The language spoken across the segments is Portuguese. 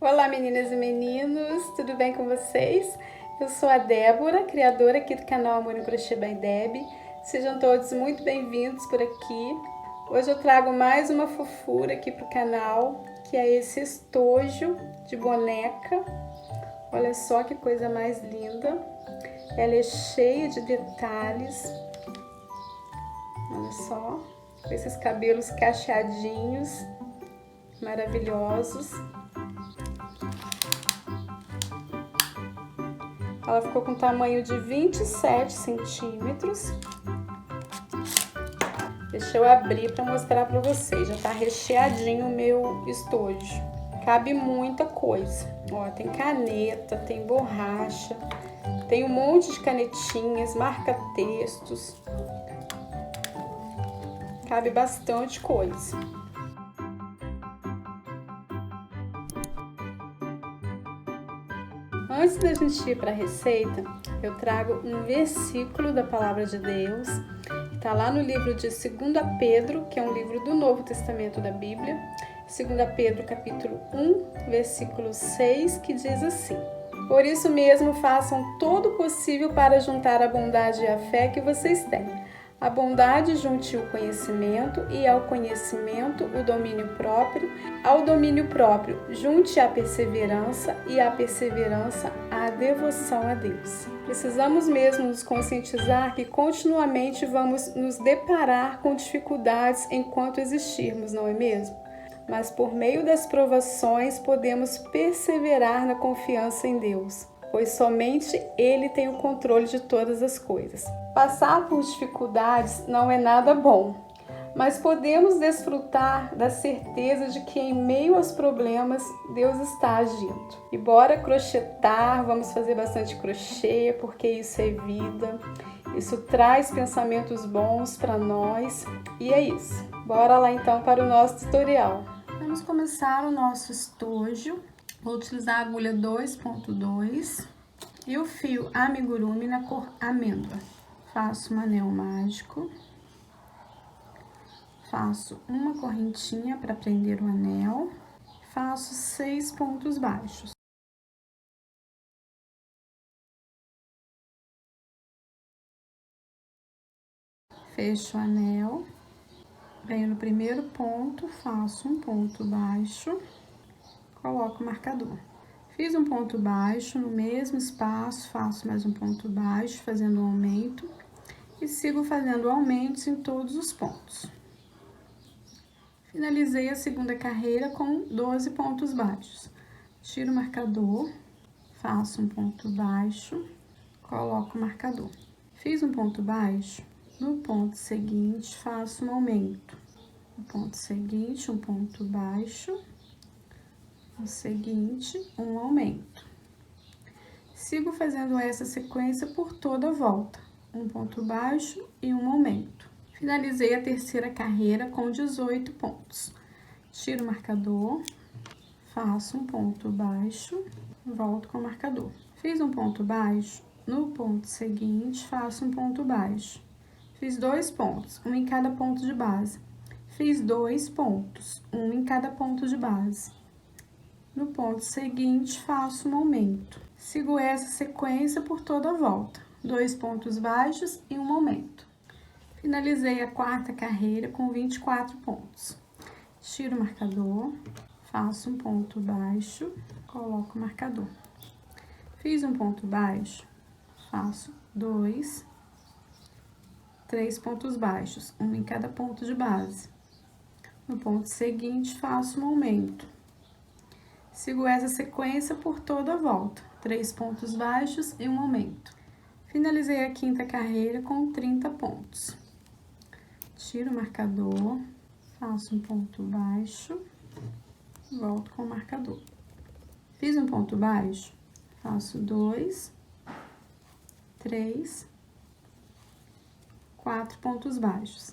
Olá meninas e meninos, tudo bem com vocês? Eu sou a Débora, criadora aqui do canal Amor em Crochê by Deb. Sejam todos muito bem-vindos por aqui. Hoje eu trago mais uma fofura aqui pro canal, que é esse estojo de boneca. Olha só que coisa mais linda. Ela é cheia de detalhes. Olha só, com esses cabelos cacheadinhos, maravilhosos. Ela ficou com tamanho de 27 centímetros. Deixa eu abrir para mostrar para vocês. Já tá recheadinho o meu estojo. Cabe muita coisa. Ó, tem caneta, tem borracha, tem um monte de canetinhas, marca-textos. Cabe bastante coisa. Antes da gente ir para a receita, eu trago um versículo da Palavra de Deus. Está lá no livro de 2 Pedro, que é um livro do Novo Testamento da Bíblia. 2 Pedro, capítulo 1, versículo 6, que diz assim: Por isso mesmo façam todo o possível para juntar a bondade e a fé que vocês têm. A bondade junte o conhecimento, e ao conhecimento o domínio próprio. Ao domínio próprio junte a perseverança, e à perseverança a devoção a Deus. Precisamos mesmo nos conscientizar que continuamente vamos nos deparar com dificuldades enquanto existirmos, não é mesmo? Mas por meio das provações podemos perseverar na confiança em Deus, pois somente Ele tem o controle de todas as coisas. Passar por dificuldades não é nada bom, mas podemos desfrutar da certeza de que em meio aos problemas Deus está agindo. E bora crochetar, vamos fazer bastante crochê, porque isso é vida, isso traz pensamentos bons para nós, e é isso. Bora lá então para o nosso tutorial. Vamos começar o nosso estojo. Vou utilizar a agulha 2.2 e o fio amigurumi na cor amêndoa. Faço um anel mágico, faço uma correntinha para prender o anel, faço 6 pontos baixos. Fecho o anel, venho no primeiro ponto, faço um ponto baixo, coloco o marcador. Fiz um ponto baixo, no mesmo espaço, faço mais um ponto baixo, fazendo um aumento, e sigo fazendo aumentos em todos os pontos. Finalizei a segunda carreira com 12 pontos baixos. Tiro o marcador, faço um ponto baixo, coloco o marcador. Fiz um ponto baixo, no ponto seguinte faço um aumento. No ponto seguinte, um ponto baixo, no seguinte, um aumento. Sigo fazendo essa sequência por toda a volta. Um ponto baixo e um aumento. Finalizei a terceira carreira com 18 pontos. Tiro o marcador, faço um ponto baixo, volto com o marcador. Fiz um ponto baixo, no ponto seguinte faço um ponto baixo. Fiz 2 pontos, um em cada ponto de base. Fiz 2 pontos, um em cada ponto de base. No ponto seguinte faço um aumento. Sigo essa sequência por toda a volta. 2 pontos baixos e um aumento. Finalizei a quarta carreira com 24 pontos. Tiro o marcador, faço um ponto baixo, coloco o marcador. Fiz um ponto baixo, faço 2, 3 pontos baixos, um em cada ponto de base. No ponto seguinte, faço um aumento. Sigo essa sequência por toda a volta. 3 pontos baixos e um aumento. Finalizei a quinta carreira com 30 pontos. Tiro o marcador, faço um ponto baixo, volto com o marcador. Fiz um ponto baixo, faço 2, 3, 4 pontos baixos.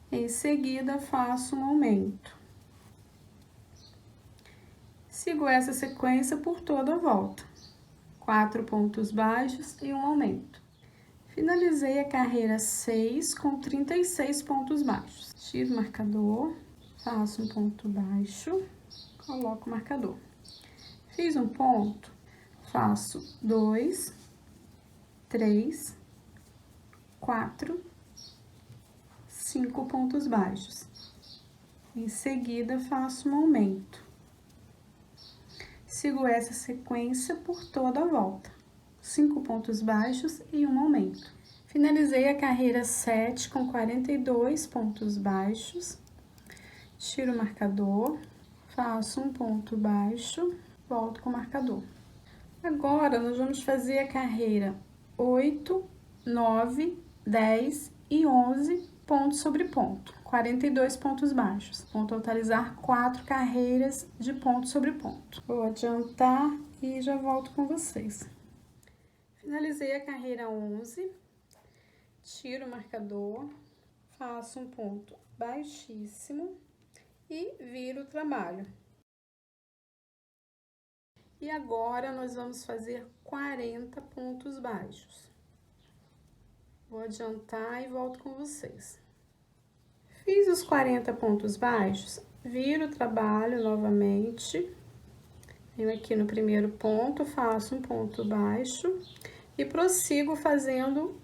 Em seguida, faço um aumento. Sigo essa sequência por toda a volta. 4 pontos baixos e um aumento. Finalizei a carreira 6 com 36 pontos baixos. Tiro o marcador, faço um ponto baixo, coloco o marcador. Fiz um ponto, faço 2, 3, 4, 5 pontos baixos. Em seguida, faço um aumento. Sigo essa sequência por toda a volta. 5 pontos baixos e um aumento. Finalizei a carreira 7 com 42 pontos baixos. Tiro o marcador, faço um ponto baixo, volto com o marcador. Agora, nós vamos fazer a carreira 8, 9, 10 e 11 pontos sobre ponto, 42 pontos baixos. Vão totalizar 4 carreiras de ponto sobre ponto. Vou adiantar e já volto com vocês. Finalizei a carreira 11, tiro o marcador, faço um ponto baixíssimo e viro o trabalho. E agora, nós vamos fazer 40 pontos baixos. Vou adiantar e volto com vocês. Fiz os 40 pontos baixos, viro o trabalho novamente. Venho aqui no primeiro ponto, faço um ponto baixo e prossigo fazendo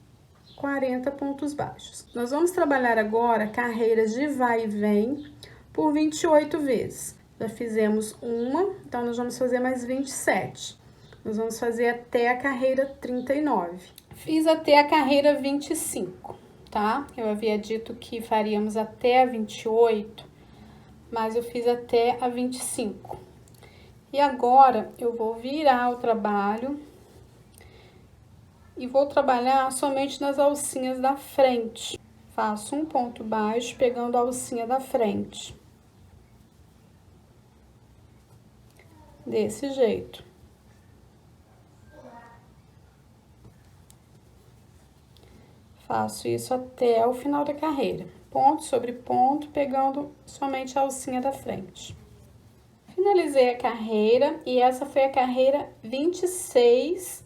40 pontos baixos. Nós vamos trabalhar agora carreiras de vai e vem por 28 vezes. Já fizemos uma, então nós vamos fazer mais 27. Nós vamos fazer até a carreira 39. Fiz até a carreira 25, tá? Eu havia dito que faríamos até a 28, mas eu fiz até a 25. E agora, eu vou virar o trabalho e vou trabalhar somente nas alcinhas da frente. Faço um ponto baixo pegando a alcinha da frente. Desse jeito. Faço isso até o final da carreira. Ponto sobre ponto, pegando somente a alcinha da frente. Finalizei a carreira e essa foi a carreira 26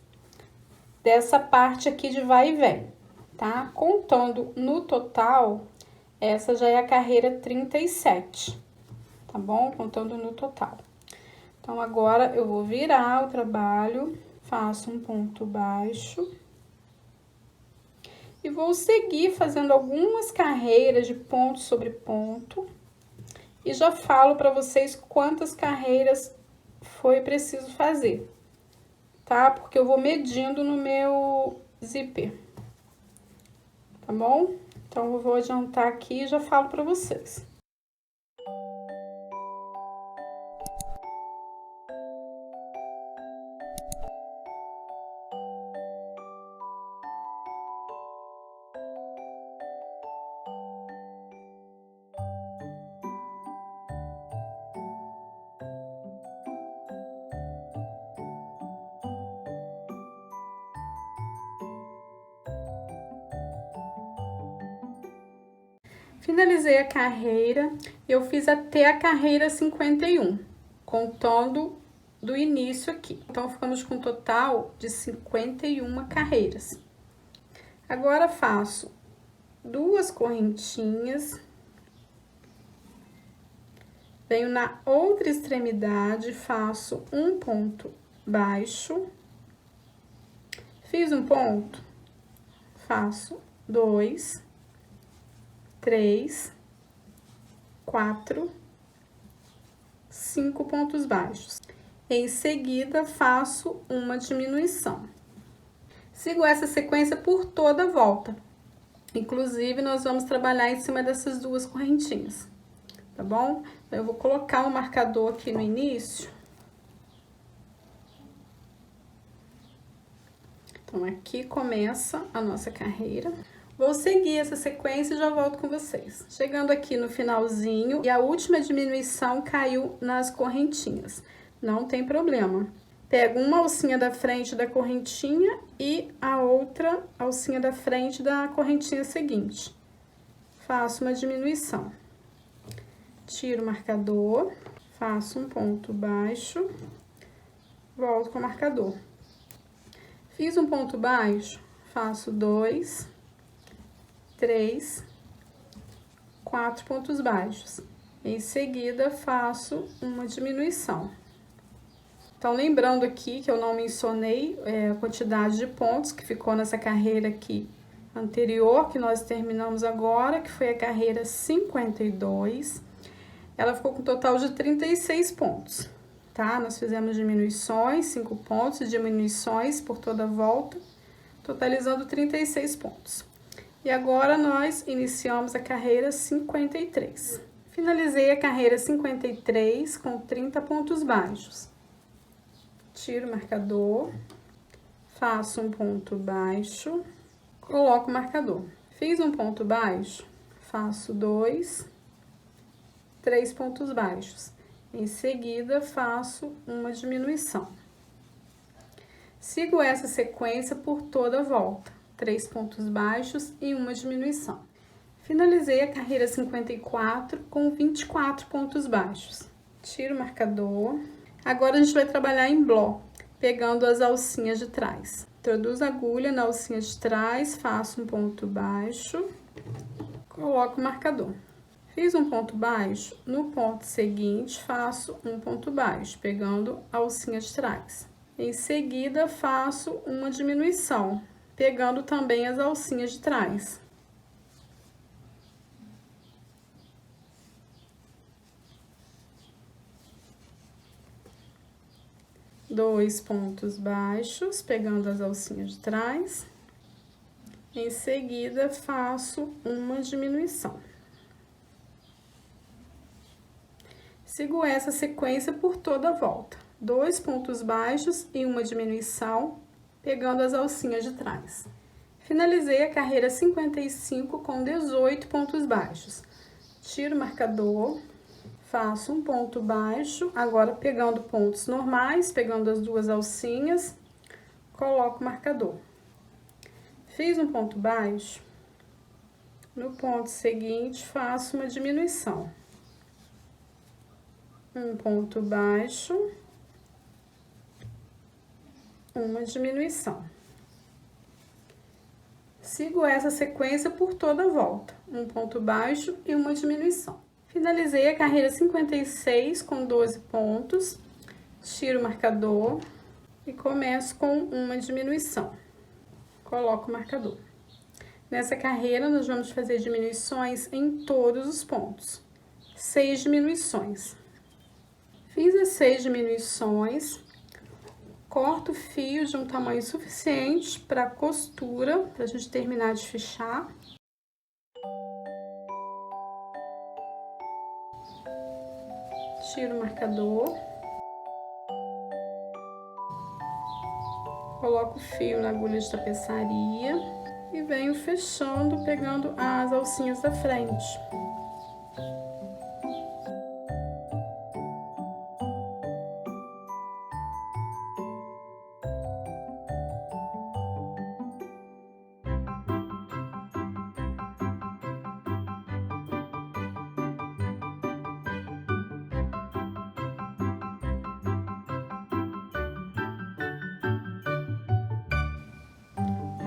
dessa parte aqui de vai e vem, tá? Contando no total, essa já é a carreira 37, tá bom? Contando no total. Então, agora, eu vou virar o trabalho, faço um ponto baixo e vou seguir fazendo algumas carreiras de ponto sobre ponto e já falo para vocês quantas carreiras foi preciso fazer, tá? Porque eu vou medindo no meu zíper, tá bom? Então, eu vou adiantar aqui e já falo para vocês. Finalizei a carreira, eu fiz até a carreira 51, contando do início aqui. Então, ficamos com um total de 51 carreiras. Agora, faço 2 correntinhas, venho na outra extremidade, faço um ponto baixo, fiz um ponto, faço 2, 3, 4, 5 pontos baixos. Em seguida, faço uma diminuição. Sigo essa sequência por toda a volta. Inclusive, nós vamos trabalhar em cima dessas 2 correntinhas, tá bom? Então, eu vou colocar um marcador aqui no início. Então, aqui começa a nossa carreira. Vou seguir essa sequência e já volto com vocês. Chegando aqui no finalzinho, e a última diminuição caiu nas correntinhas. Não tem problema. Pego uma alcinha da frente da correntinha e a outra alcinha da frente da correntinha seguinte. Faço uma diminuição. Tiro o marcador, faço um ponto baixo, volto com o marcador. Fiz um ponto baixo, faço 2, 3, 4 pontos baixos. Em seguida, faço uma diminuição. Então, lembrando aqui que eu não mencionei a quantidade de pontos que ficou nessa carreira aqui anterior, que nós terminamos agora, que foi a carreira 52. Ela ficou com um total de 36 pontos, tá? Nós fizemos diminuições, 5 pontos, diminuições por toda a volta, totalizando 36 pontos. E agora nós iniciamos a carreira 53. Finalizei a carreira 53 com 30 pontos baixos. Tiro o marcador, faço um ponto baixo, coloco o marcador. Fiz um ponto baixo, faço 2, 3 pontos baixos. Em seguida, faço uma diminuição. Sigo essa sequência por toda a volta. 3 pontos baixos e uma diminuição. Finalizei a carreira 54 com 24 pontos baixos. Tiro o marcador. Agora a gente vai trabalhar em bloco, pegando as alcinhas de trás. Introduzo a agulha na alcinha de trás, faço um ponto baixo, coloco o marcador. Fiz um ponto baixo, no ponto seguinte faço um ponto baixo, pegando a alcinha de trás. Em seguida faço uma diminuição, pegando também as alcinhas de trás. Dois pontos baixos, pegando as alcinhas de trás. Em seguida, faço uma diminuição. Sigo essa sequência por toda a volta. 2 pontos baixos e uma diminuição, pegando as alcinhas de trás. Finalizei a carreira 55 com 18 pontos baixos. Tiro o marcador. Faço um ponto baixo, agora pegando pontos normais, pegando as duas alcinhas, coloco o marcador. Fiz um ponto baixo, no ponto seguinte faço uma diminuição. Um ponto baixo, uma diminuição. Sigo essa sequência por toda a volta, um ponto baixo e uma diminuição. Finalizei a carreira 56 com 12 pontos, tiro o marcador e começo com uma diminuição. Coloco o marcador. Nessa carreira, nós vamos fazer diminuições em todos os pontos. 6 diminuições. Fiz as 6 diminuições, corto o fio de um tamanho suficiente para costura, para a gente terminar de fechar. Tiro o marcador, coloco o fio na agulha de tapeçaria e venho fechando, pegando as alcinhas da frente.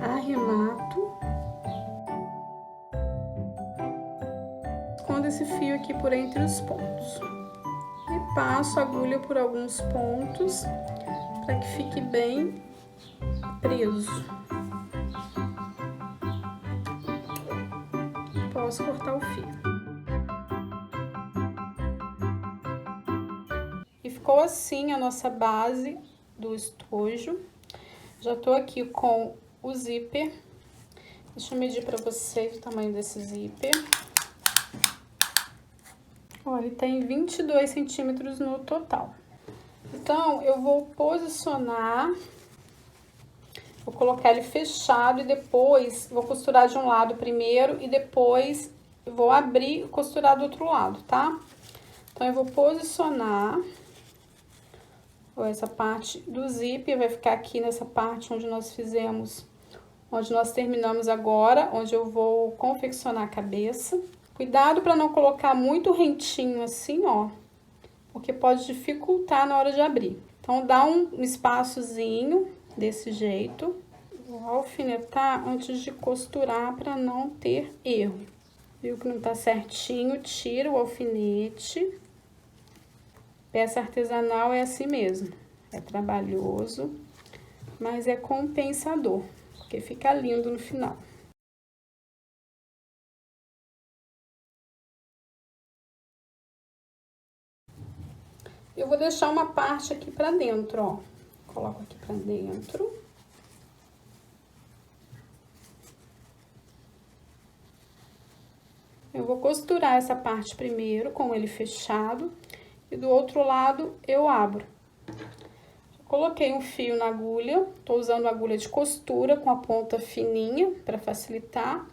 Arremato, escondo esse fio aqui por entre os pontos e passo a agulha por alguns pontos para que fique bem preso. Posso cortar o fio. E ficou assim a nossa base do estojo. Já tô aqui com o zíper. Deixa eu medir pra vocês o tamanho desse zíper. Olha, ele tem 22 centímetros no total. Então, eu vou posicionar, vou colocar ele fechado e depois vou costurar de um lado primeiro e depois vou abrir e costurar do outro lado, tá? Então, eu vou posicionar essa parte do zíper, vai ficar aqui nessa parte onde nós fizemos, onde nós terminamos agora, onde eu vou confeccionar a cabeça. Cuidado para não colocar muito rentinho assim, ó, porque pode dificultar na hora de abrir. Então, dá um espaçozinho desse jeito. Vou alfinetar antes de costurar para não ter erro. Viu que não tá certinho? Tira o alfinete. Peça artesanal é assim mesmo. É trabalhoso, mas é compensador, porque fica lindo no final. Eu vou deixar uma parte aqui pra dentro, ó. Coloco aqui pra dentro. Eu vou costurar essa parte primeiro, com ele fechado. E do outro lado, eu abro. Coloquei um fio na agulha. Tô usando agulha de costura com a ponta fininha, pra facilitar.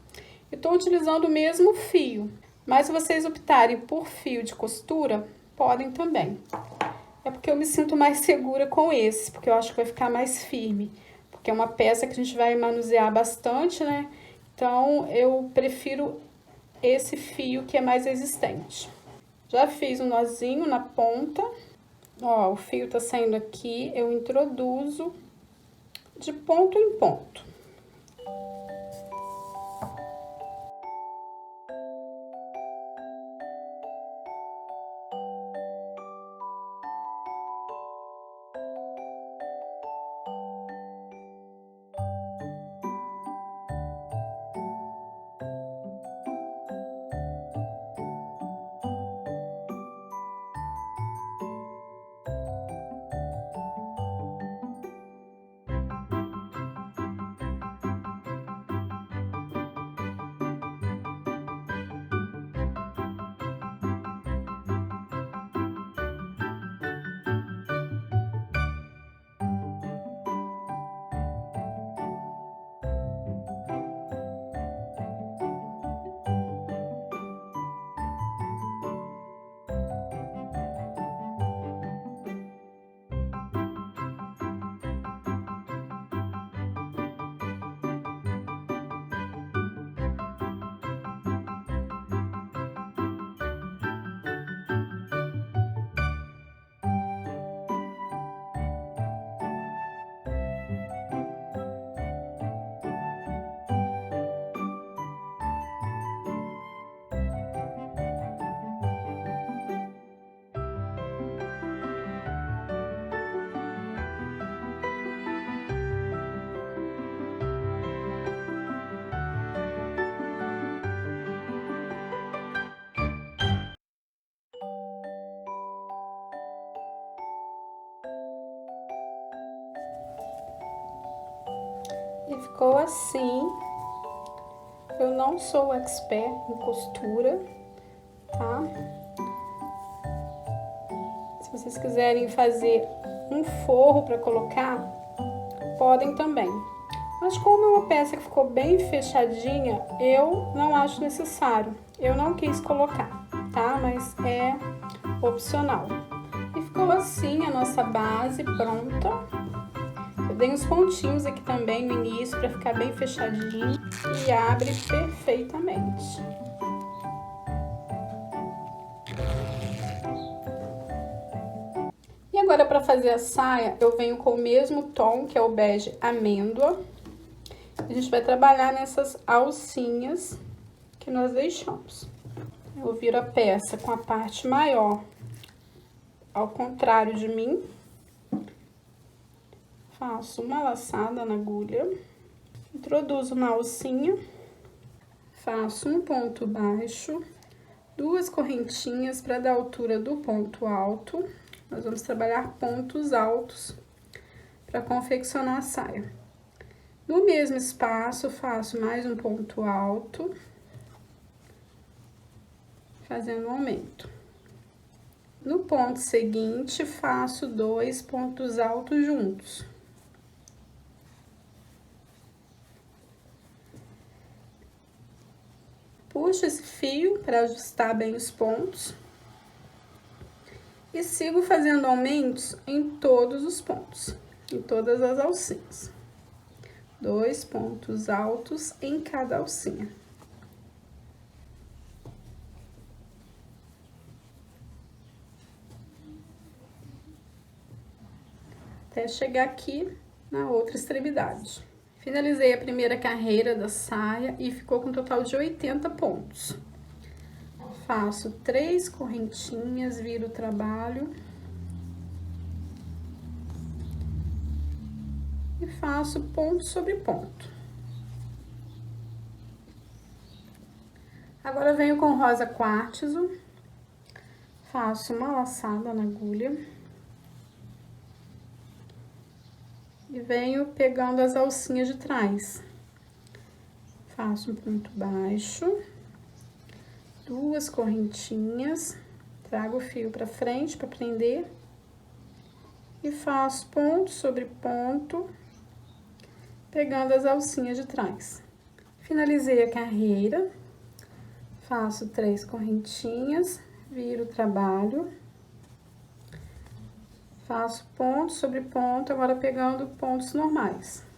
E tô utilizando o mesmo fio. Mas se vocês optarem por fio de costura, podem também. É porque eu me sinto mais segura com esse, porque eu acho que vai ficar mais firme. Porque é uma peça que a gente vai manusear bastante, né? Então, eu prefiro esse fio que é mais resistente. Já fiz um nozinho na ponta. Ó, o fio tá saindo aqui, eu introduzo de ponto em ponto. E ficou assim. Eu não sou expert em costura, tá? Se vocês quiserem fazer um forro para colocar, podem também. Mas como é uma peça que ficou bem fechadinha, eu não acho necessário. Eu não quis colocar, tá? Mas é opcional. E ficou assim a nossa base pronta. Eu dei uns pontinhos aqui também no início para ficar bem fechadinho e abre perfeitamente. E agora para fazer a saia, eu venho com o mesmo tom, que é o bege amêndoa. A gente vai trabalhar nessas alcinhas que nós deixamos. Eu viro a peça com a parte maior ao contrário de mim. Faço uma laçada na agulha, introduzo na alcinha, faço um ponto baixo, 2 correntinhas para dar a altura do ponto alto. Nós vamos trabalhar pontos altos para confeccionar a saia. No mesmo espaço, faço mais um ponto alto, fazendo um aumento. No ponto seguinte, faço 2 pontos altos juntos. Puxo esse fio para ajustar bem os pontos. E sigo fazendo aumentos em todos os pontos, em todas as alcinhas. 2 pontos altos em cada alcinha. Até chegar aqui na outra extremidade. Finalizei a primeira carreira da saia e ficou com um total de 80 pontos. Faço 3 correntinhas, viro o trabalho. faço ponto sobre ponto. Agora, venho com rosa quartzo, faço uma laçada na agulha e venho pegando as alcinhas de trás. Faço um ponto baixo, 2 correntinhas, trago o fio pra frente para prender e faço ponto sobre ponto, pegando as alcinhas de trás. Finalizei a carreira, faço 3 correntinhas, viro o trabalho, faço ponto sobre ponto, agora pegando pontos normais.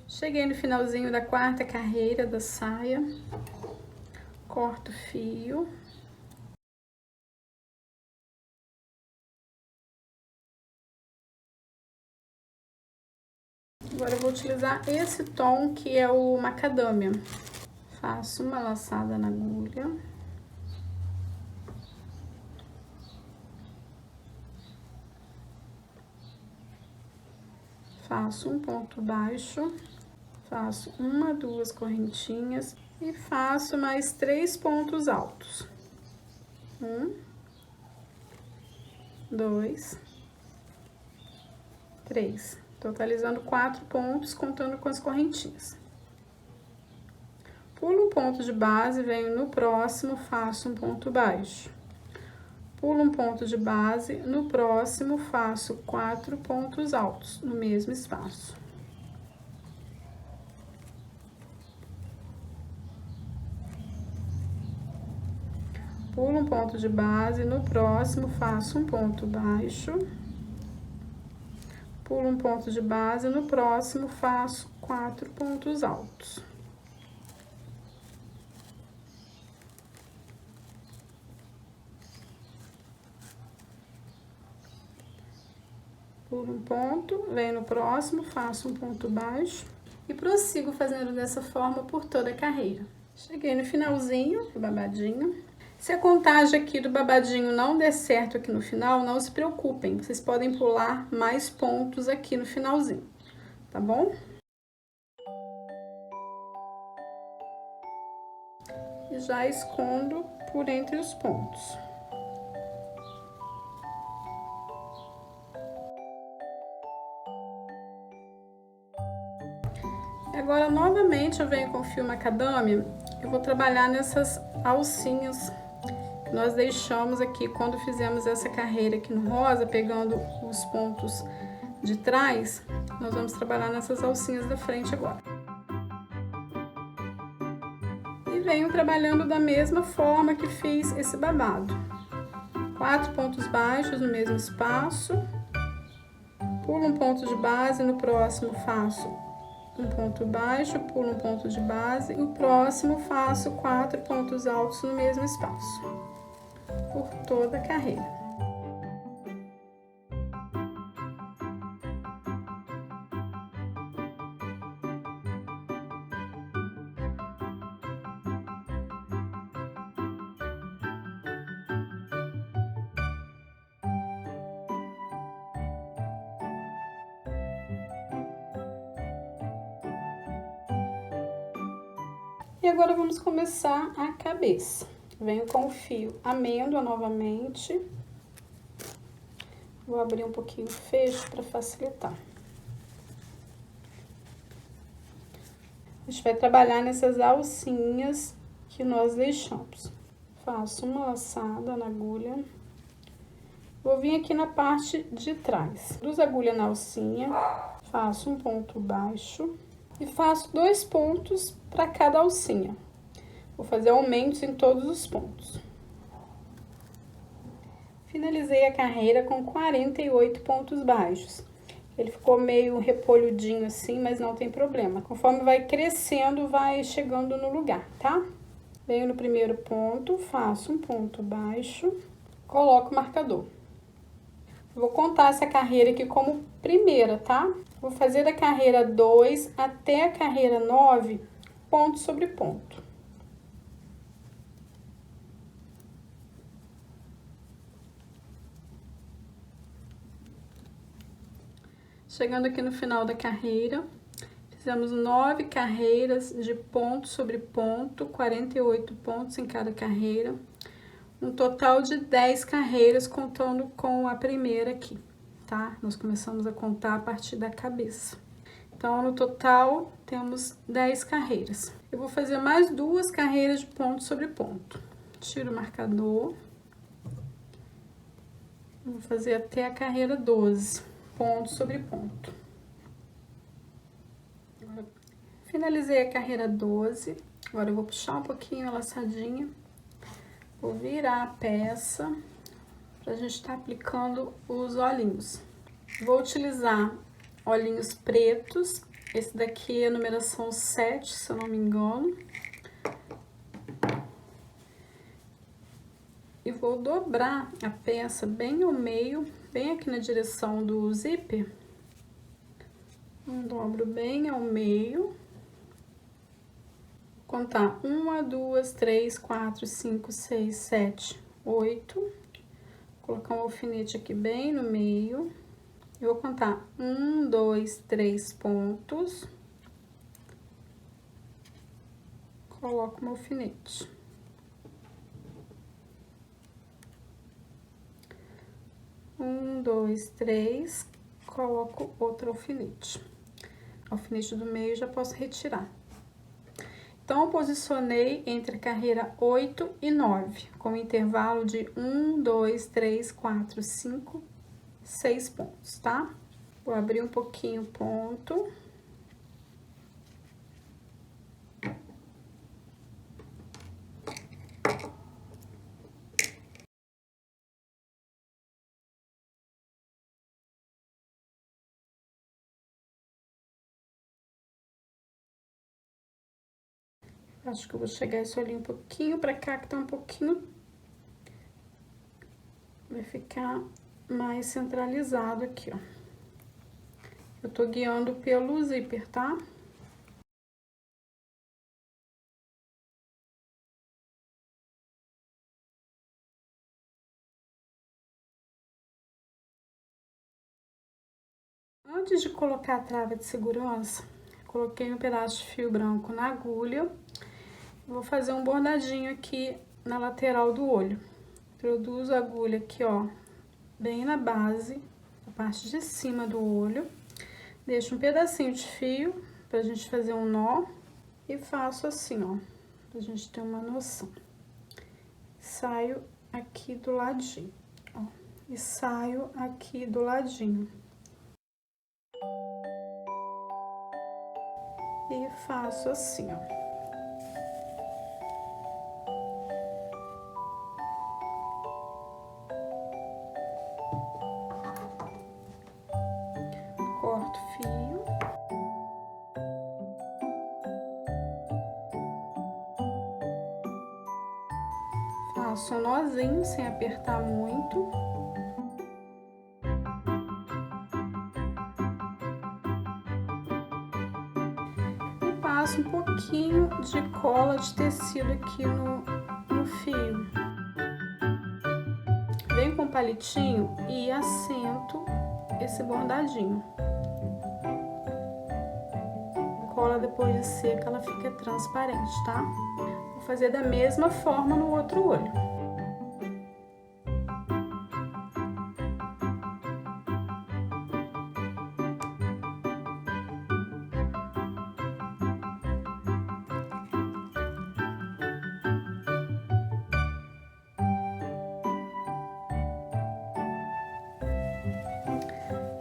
Cheguei no finalzinho da 4ª carreira da saia, corto o fio. Agora eu vou utilizar esse tom que é o macadâmia. Faço uma laçada na agulha. Faço um ponto baixo, faço 1, 2 correntinhas e faço mais 3 pontos altos. 1, 2, 3. Totalizando 4 pontos, contando com as correntinhas. Pulo um ponto de base, venho no próximo, faço um ponto baixo. Pulo um ponto de base, no próximo faço 4 pontos altos, no mesmo espaço. Pulo um ponto de base, no próximo faço um ponto baixo. Pulo um ponto de base, no próximo faço 4 pontos altos. Pulo um ponto, venho no próximo, faço um ponto baixo e prossigo fazendo dessa forma por toda a carreira. Cheguei no finalzinho do babadinho. Se a contagem aqui do babadinho não der certo aqui no final, não se preocupem, vocês podem pular mais pontos aqui no finalzinho, tá bom? E já escondo por entre os pontos. Agora, novamente, eu venho com o fio macadâmia, eu vou trabalhar nessas alcinhas que nós deixamos aqui quando fizemos essa carreira aqui no rosa, pegando os pontos de trás, nós vamos trabalhar nessas alcinhas da frente agora. E venho trabalhando da mesma forma que fiz esse babado. 4 pontos baixos no mesmo espaço, pulo um ponto de base, no próximo faço um ponto baixo, pulo um ponto de base, e o próximo faço 4 pontos altos no mesmo espaço, por toda a carreira. E agora vamos começar a cabeça. Venho com o fio amêndoa novamente. Vou abrir um pouquinho o fecho para facilitar. A gente vai trabalhar nessas alcinhas que nós deixamos. Faço uma laçada na agulha. Vou vir aqui na parte de trás. Cruzo a agulha na alcinha, faço um ponto baixo e faço 2 pontos para cada alcinha. Vou fazer aumentos em todos os pontos. Finalizei a carreira com 48 pontos baixos. Ele ficou meio repolhudinho assim, mas não tem problema. Conforme vai crescendo, vai chegando no lugar, tá? Venho no primeiro ponto, faço um ponto baixo, coloco o marcador. Vou contar essa carreira aqui como primeira, tá? Vou fazer da carreira 2 até a carreira 9, ponto sobre ponto. Chegando aqui no final da carreira, fizemos 9 carreiras de ponto sobre ponto, 48 pontos em cada carreira. Um total de 10 carreiras, contando com a primeira aqui, tá? Nós começamos a contar a partir da cabeça. Então, no total, temos 10 carreiras. Eu vou fazer mais 2 carreiras de ponto sobre ponto. Tiro o marcador. Vou fazer até a carreira 12, ponto sobre ponto. Agora, finalizei a carreira 12. Agora, eu vou puxar um pouquinho a laçadinha. Vou virar a peça pra gente estar aplicando os olhinhos. Vou utilizar olhinhos pretos. Esse daqui é a numeração 7, se eu não me engano. E vou dobrar a peça bem ao meio, bem aqui na direção do zíper. Dobro bem ao meio. Contar 1, 2, 3, 4, 5, 6, 7, 8. Colocar um alfinete aqui bem no meio. Eu vou contar 1, 2, 3 pontos. Coloco um alfinete. 1, 2, 3, coloco outro alfinete. Alfinete do meio já posso retirar. Então, eu posicionei entre a carreira 8 e 9, com um intervalo de 1, 2, 3, 4, 5, 6 pontos, tá? Vou abrir um pouquinho o ponto. Acho que eu vou chegar esse olhinho um pouquinho pra cá, que tá um pouquinho... Vai ficar mais centralizado aqui, ó. Eu tô guiando pelo zíper, tá? Antes de colocar a trava de segurança, coloquei um pedaço de fio branco na agulha. Vou fazer um bordadinho aqui na lateral do olho. Introduzo a agulha aqui, ó, bem na base, na parte de cima do olho. Deixo um pedacinho de fio pra gente fazer um nó e faço assim, ó, pra gente ter uma noção. Saio aqui do ladinho, ó, e saio aqui do ladinho. E faço assim, ó. Corto o fio. Faço um nozinho sem apertar muito. E passo um pouquinho de cola de tecido aqui no fio. Venho com o palitinho e assento esse bordadinho. Cola depois de seca, ela fica transparente, tá? Vou fazer da mesma forma no outro olho.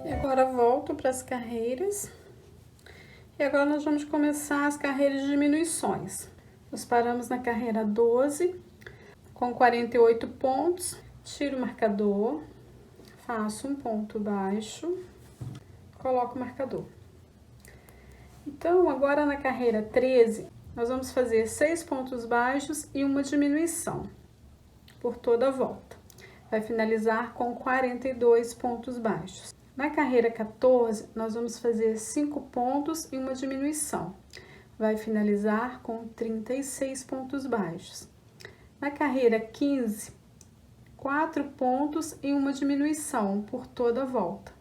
E agora volto para as carreiras. E agora nós vamos começar as carreiras de diminuições. Nós paramos na carreira 12, com 48 pontos. Tiro o marcador, faço um ponto baixo, coloco o marcador. Então, agora na carreira 13, nós vamos fazer 6 pontos baixos e uma diminuição por toda a volta. Vai finalizar com 42 pontos baixos. Na carreira 14, nós vamos fazer 5 pontos e uma diminuição. Vai finalizar com 36 pontos baixos. Na carreira 15, 4 pontos e uma diminuição por toda a volta.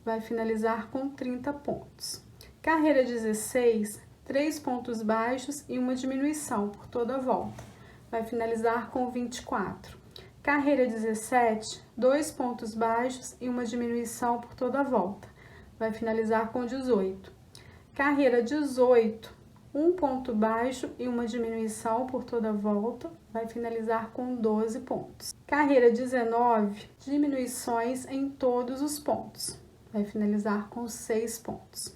vai finalizar com 30 pontos. Carreira 16, 3 pontos baixos e uma diminuição por toda a volta, vai finalizar com 24. Carreira 17, 2 pontos baixos e uma diminuição por toda a volta, vai finalizar com 18. Carreira 18, 1 ponto baixo e uma diminuição por toda a volta, vai finalizar com 12 pontos. Carreira 19, diminuições em todos os pontos, vai finalizar com 6 pontos.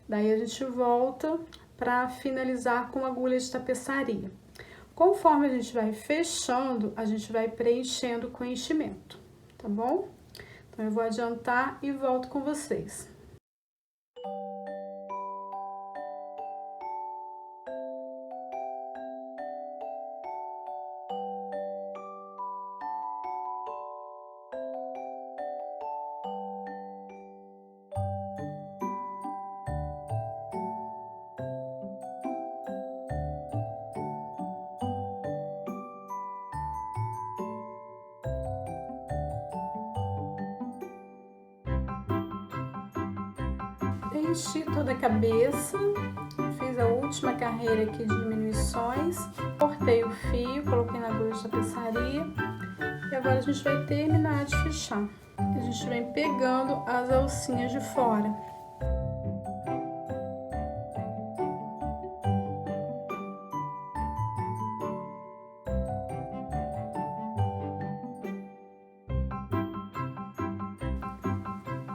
Daí a gente volta para finalizar com agulha de tapeçaria. Conforme a gente vai fechando, a gente vai preenchendo com enchimento, tá bom? Então, eu vou adiantar e volto com vocês. Enchi toda a cabeça, fiz a última carreira aqui de diminuições, cortei o fio, coloquei na agulha de tapeçaria e agora a gente vai terminar de fechar. A gente vem pegando as alcinhas de fora.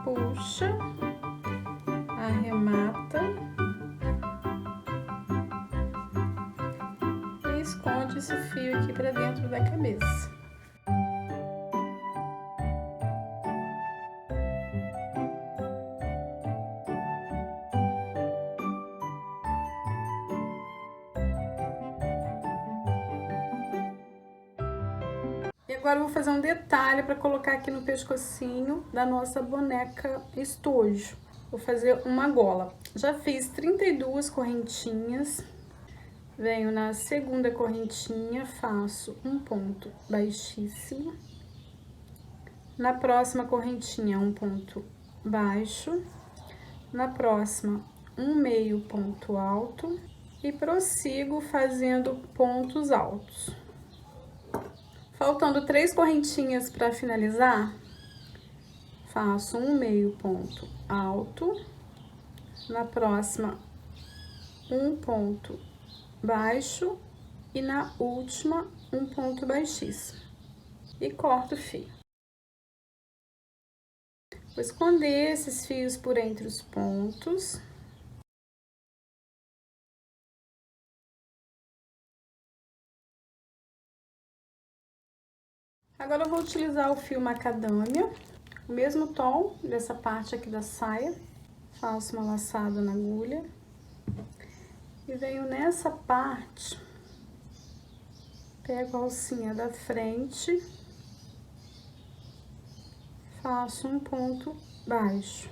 Puxa. Arremata e esconde esse fio aqui para dentro da cabeça. E agora eu vou fazer um detalhe para colocar aqui no pescocinho da nossa boneca estojo. Vou fazer uma gola. Já fiz 32 correntinhas. Venho na segunda correntinha, faço um ponto baixíssimo. Na próxima correntinha, um ponto baixo. Na próxima, um meio ponto alto. E prossigo fazendo pontos altos. Faltando 3 correntinhas para finalizar, faço um meio ponto alto, na próxima um ponto baixo e na última um ponto baixíssimo e corto o fio. Vou esconder esses fios por entre os pontos. Agora eu vou utilizar o fio macadâmia, o mesmo tom dessa parte aqui da saia. Faço uma laçada na agulha e venho nessa parte, pego a alcinha da frente, faço um ponto baixo,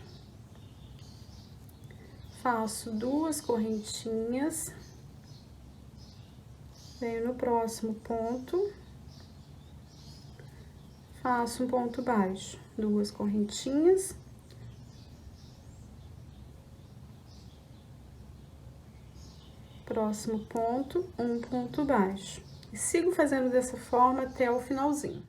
faço 2 correntinhas, venho no próximo ponto, faço um ponto baixo, 2 correntinhas, próximo ponto, um ponto baixo. E sigo fazendo dessa forma até o finalzinho.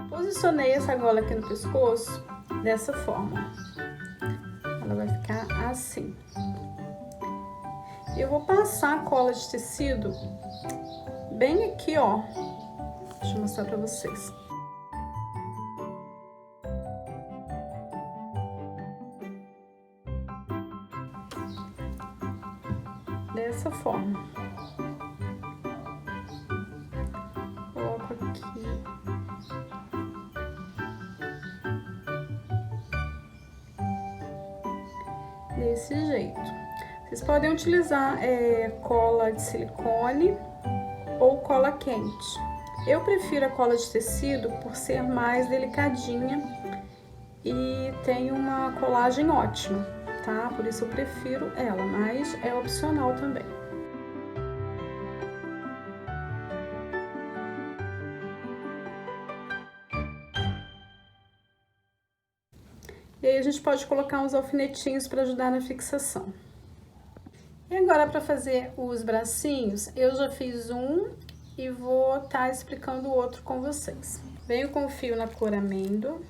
Posicionei essa gola aqui no pescoço dessa forma. Ela vai ficar assim. Eu vou passar a cola de tecido bem aqui, ó. Deixa eu mostrar pra vocês. Dessa forma. Coloco aqui. desse jeito. Vocês podem utilizar cola de silicone ou cola quente. Eu prefiro a cola de tecido por ser mais delicadinha e tem uma colagem ótima, tá? Por isso eu prefiro ela, mas é opcional também. E aí a gente pode colocar uns alfinetinhos para ajudar na fixação. E agora para fazer os bracinhos, eu já fiz um e vou estar explicando o outro com vocês. Venho com o fio na cor amêndoa,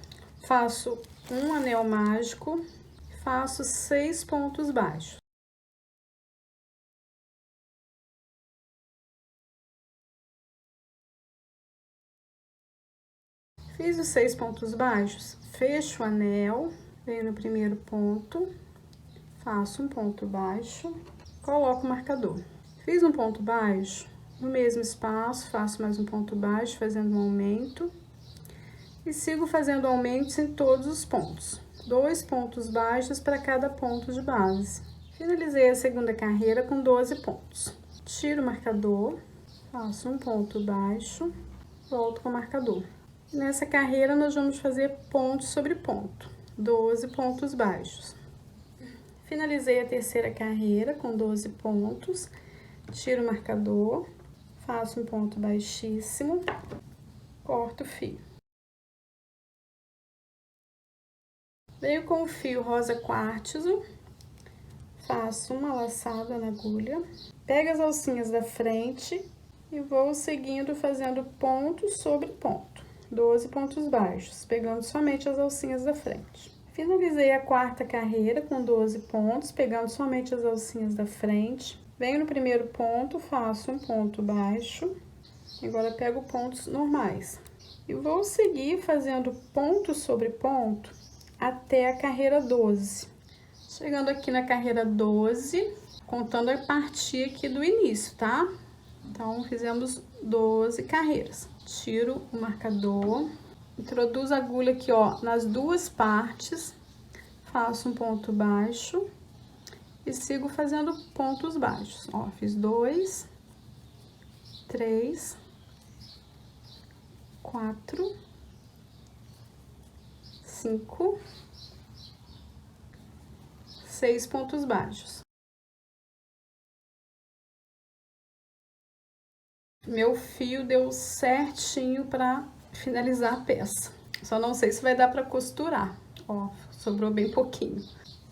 faço um anel mágico, faço 6 pontos baixos. Fiz os 6 pontos baixos, fecho o anel, venho no primeiro ponto, faço um ponto baixo, coloco o marcador. Fiz um ponto baixo, no mesmo espaço, faço mais um ponto baixo, fazendo um aumento. E sigo fazendo aumentos em todos os pontos. 2 pontos baixos para cada ponto de base. Finalizei a segunda carreira com 12 pontos. Tiro o marcador, faço um ponto baixo, volto com o marcador. Nessa carreira, nós vamos fazer ponto sobre ponto, 12 pontos baixos. Finalizei a terceira carreira com 12 pontos, tiro o marcador, faço um ponto baixíssimo, corto o fio. Venho com o fio rosa quartzo, faço uma laçada na agulha, pego as alcinhas da frente e vou seguindo fazendo ponto sobre ponto. 12 pontos baixos, pegando somente as alcinhas da frente. Finalizei a quarta carreira com 12 pontos, pegando somente as alcinhas da frente. Venho no primeiro ponto, faço um ponto baixo, agora pego pontos normais. E vou seguir fazendo ponto sobre ponto até a carreira 12. Chegando aqui na carreira 12, contando a partir aqui do início, tá? Então, fizemos 12 carreiras. Tiro o marcador, introduzo a agulha aqui, ó, nas duas partes, faço um ponto baixo e sigo fazendo pontos baixos. Ó, fiz 2, 3, 4, 5, 6 pontos baixos. Meu fio deu certinho para finalizar a peça. Só não sei se vai dar para costurar. Ó, sobrou bem pouquinho.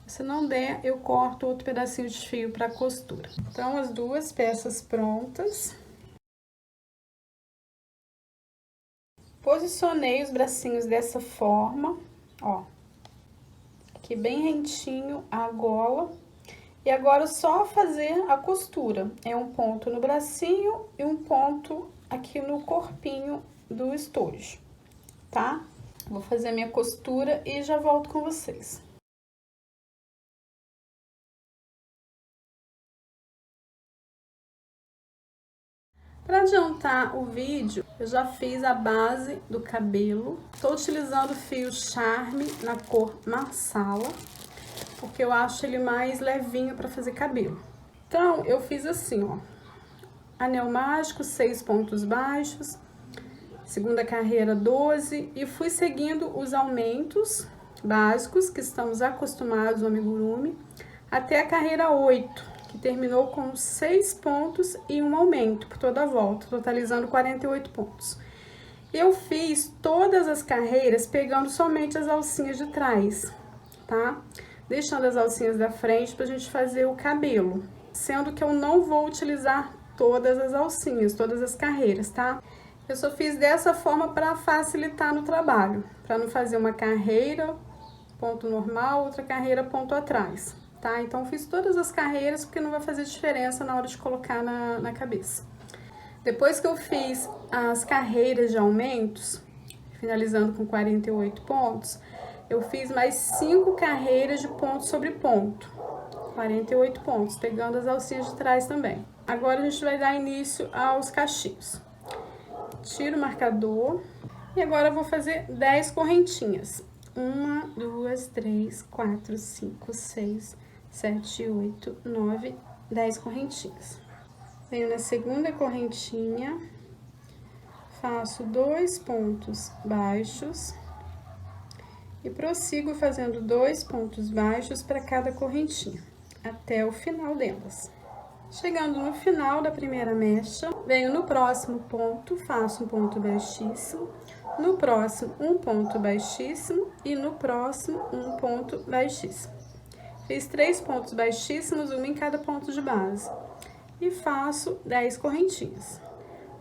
Se não der, eu corto outro pedacinho de fio para costura. Então, as duas peças prontas. Posicionei os bracinhos dessa forma, ó. Aqui bem rentinho a gola. E agora, só fazer a costura. É um ponto no bracinho e um ponto aqui no corpinho do estojo, tá? Vou fazer a minha costura e já volto com vocês. Para adiantar o vídeo, eu já fiz a base do cabelo. Estou utilizando fio Charme na cor Marsala, porque eu acho ele mais levinho para fazer cabelo. Então, eu fiz assim, ó. Anel mágico, 6 pontos baixos. Segunda carreira, 12. E fui seguindo os aumentos básicos que estamos acostumados no amigurumi, até a carreira 8. Que terminou com 6 pontos e um aumento por toda a volta, totalizando 48 pontos. Eu fiz todas as carreiras pegando somente as alcinhas de trás, tá? Deixando as alcinhas da frente pra gente fazer o cabelo. Sendo que eu não vou utilizar todas as alcinhas, todas as carreiras, tá? Eu só fiz dessa forma pra facilitar no trabalho. Pra não fazer uma carreira, ponto normal, outra carreira, ponto atrás. Tá? Então, fiz todas as carreiras porque não vai fazer diferença na hora de colocar na cabeça. Depois que eu fiz as carreiras de aumentos, finalizando com 48 pontos, eu fiz mais 5 carreiras de ponto sobre ponto, 48 pontos, pegando as alcinhas de trás também. Agora, a gente vai dar início aos cachinhos. Tiro o marcador e agora eu vou fazer 10 correntinhas. 1, 2, 3, 4, 5, 6, 7, 8, 9, 10 correntinhas. Venho na segunda correntinha, faço 2 pontos baixos e prossigo fazendo 2 pontos baixos para cada correntinha, até o final delas. Chegando no final da primeira mecha, venho no próximo ponto, faço um ponto baixíssimo, no próximo um ponto baixíssimo e no próximo um ponto baixíssimo. Fiz 3 pontos baixíssimos, uma em cada ponto de base, e faço 10 correntinhas.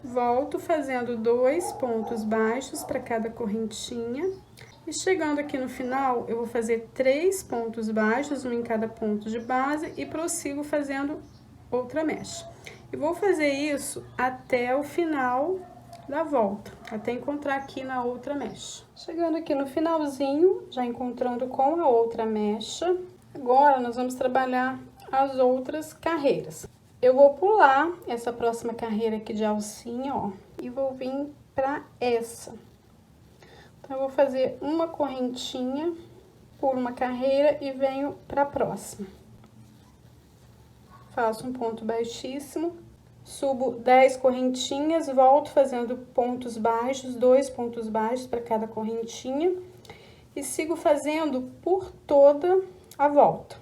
Volto fazendo 2 pontos baixos para cada correntinha, e chegando aqui no final, eu vou fazer 3 pontos baixos, um em cada ponto de base, e prossigo fazendo outra mecha. E vou fazer isso até o final da volta, até encontrar aqui na outra mecha. Chegando aqui no finalzinho, já encontrando com a outra mecha, agora nós vamos trabalhar as outras carreiras. Eu vou pular essa próxima carreira aqui de alcinha, ó, e vou vir pra essa. Então, eu vou fazer uma correntinha, pulo uma carreira e venho pra próxima. Faço um ponto baixíssimo, subo 10 correntinhas, volto fazendo pontos baixos, 2 pontos baixos para cada correntinha, e sigo fazendo por toda a volta.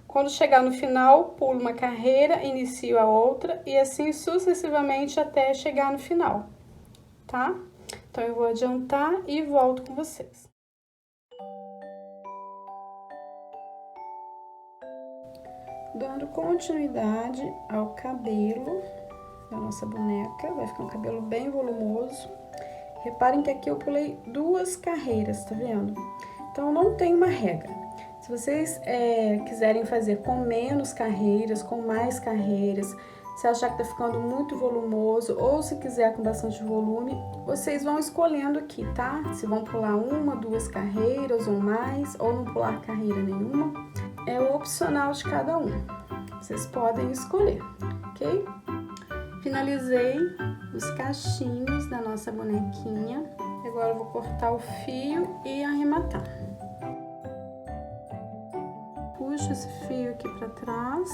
Quando chegar no final, pulo uma carreira, inicio a outra, e assim sucessivamente até chegar no final, tá? Então, eu vou adiantar e volto com vocês. Dando continuidade ao cabelo da nossa boneca, vai ficar um cabelo bem volumoso. Reparem que aqui eu pulei 2 carreiras, tá vendo? Então, não tem uma regra. Se vocês quiserem fazer com menos carreiras, com mais carreiras, se achar que tá ficando muito volumoso, ou se quiser com bastante volume, vocês vão escolhendo aqui, tá? Se vão pular 1, 2 carreiras ou mais, ou não pular carreira nenhuma. É o opcional de cada um. Vocês podem escolher, ok? Finalizei os cachinhos da nossa bonequinha. Agora eu vou cortar o fio e arrematar. Puxo esse fio aqui pra trás.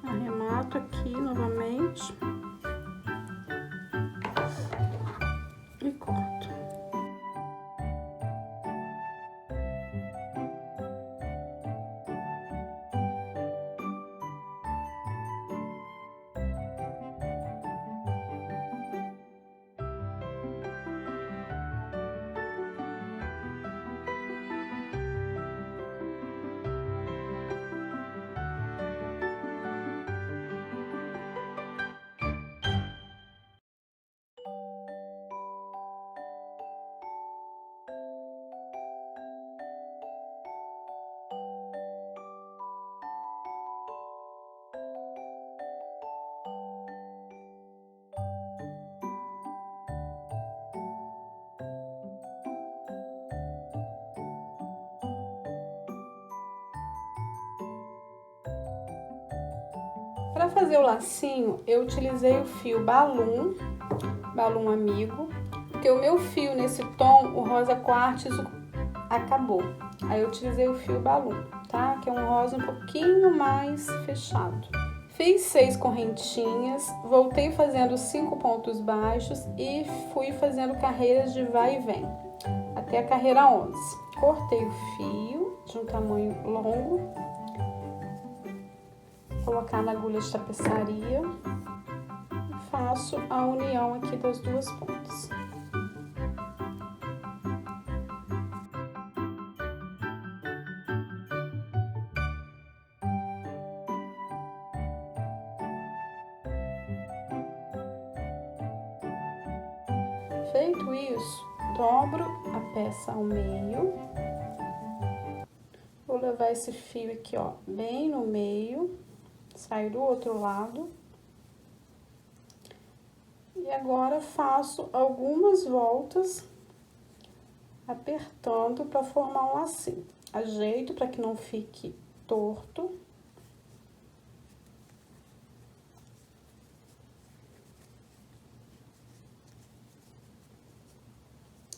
Arremato aqui novamente. E corto. Para fazer o lacinho, eu utilizei o fio Balloon Amigo, porque o meu fio nesse tom, o rosa quartzo, acabou. Aí eu utilizei o fio Balloon, tá? Que é um rosa um pouquinho mais fechado. Fiz 6 correntinhas, voltei fazendo 5 pontos baixos e fui fazendo carreiras de vai e vem, até a carreira 11. Cortei o fio de um tamanho longo, colocar na agulha de tapeçaria e faço a união aqui das 2 pontas. Feito isso, dobro a peça ao meio. Vou levar esse fio aqui, ó, bem no meio, saio do outro lado. E agora faço algumas voltas apertando para formar um lacinho. Ajeito para que não fique torto.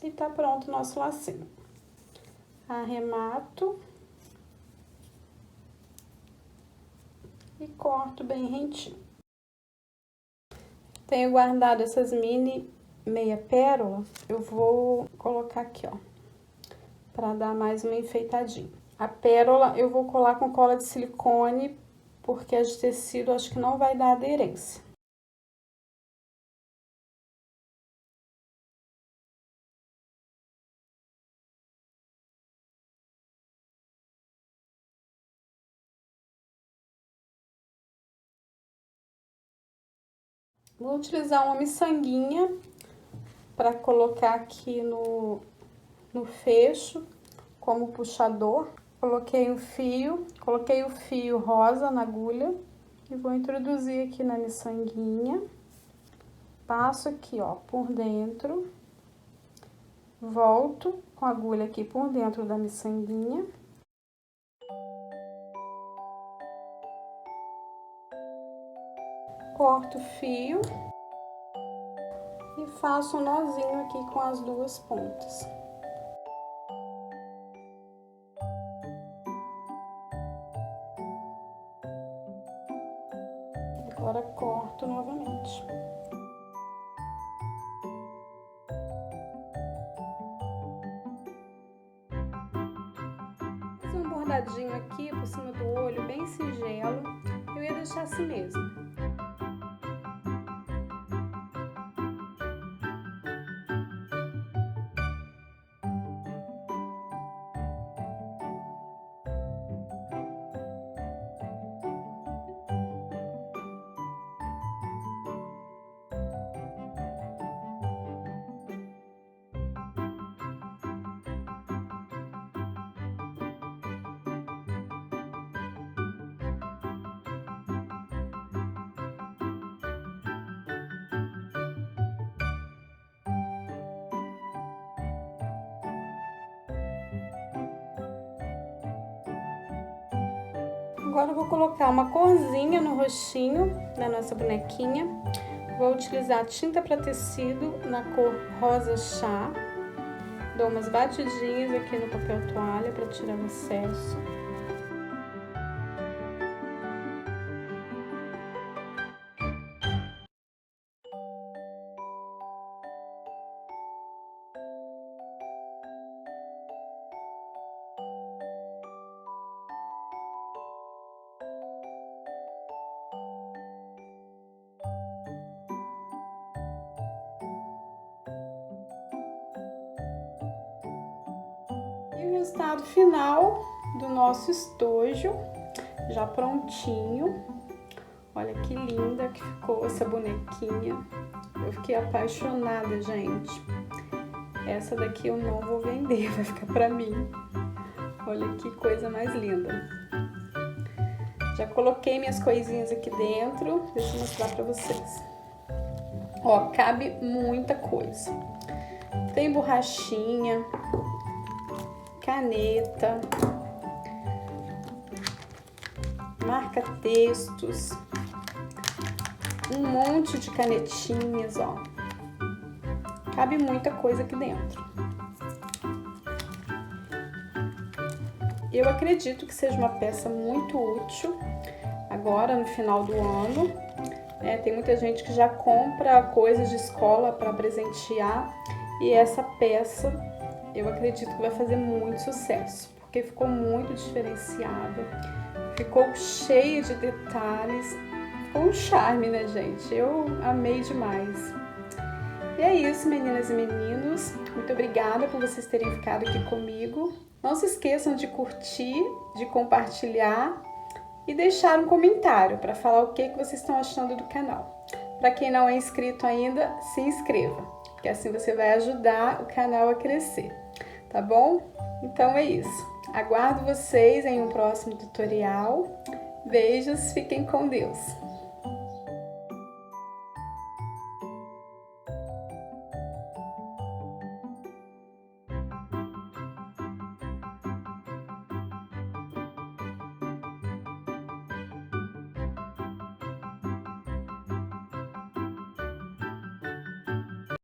E tá pronto o nosso lacinho. Arremato. E corto bem rentinho. Tenho guardado essas mini meia pérola. Eu vou colocar aqui, ó, pra dar mais uma enfeitadinha. A pérola eu vou colar com cola de silicone, porque a de tecido acho que não vai dar aderência. Vou utilizar uma miçanguinha para colocar aqui no fecho, como puxador. Coloquei o fio rosa na agulha e vou introduzir aqui na miçanguinha. Passo aqui, ó, por dentro, volto com a agulha aqui por dentro da miçanguinha. Corto o fio e faço um nozinho aqui com as duas pontas. Agora corto novamente. Fiz um bordadinho aqui por cima do olho, bem singelo. Eu ia deixar assim mesmo. Agora eu vou colocar uma corzinha no rostinho da nossa bonequinha. Vou utilizar tinta para tecido na cor rosa chá. Dou umas batidinhas aqui no papel toalha para tirar o excesso. E o resultado final do nosso estojo, já prontinho. Olha que linda que ficou essa bonequinha. Eu fiquei apaixonada, gente. Essa daqui eu não vou vender, vai ficar pra mim. Olha que coisa mais linda. Já coloquei minhas coisinhas aqui dentro, deixa eu mostrar pra vocês. Ó, cabe muita coisa. Tem borrachinha, caneta, marca-textos, um monte de canetinhas, ó. Cabe muita coisa aqui dentro. Eu acredito que seja uma peça muito útil agora no final do ano. Tem muita gente que já compra coisas de escola para presentear e essa peça eu acredito que vai fazer muito sucesso, porque ficou muito diferenciada, ficou cheia de detalhes, ficou um charme, né, gente? Eu amei demais. E é isso, meninas e meninos. Muito obrigada por vocês terem ficado aqui comigo. Não se esqueçam de curtir, de compartilhar e deixar um comentário para falar o que vocês estão achando do canal. Para quem não é inscrito ainda, se inscreva, porque assim você vai ajudar o canal a crescer, tá bom? Então é isso. Aguardo vocês em um próximo tutorial. Beijos, fiquem com Deus!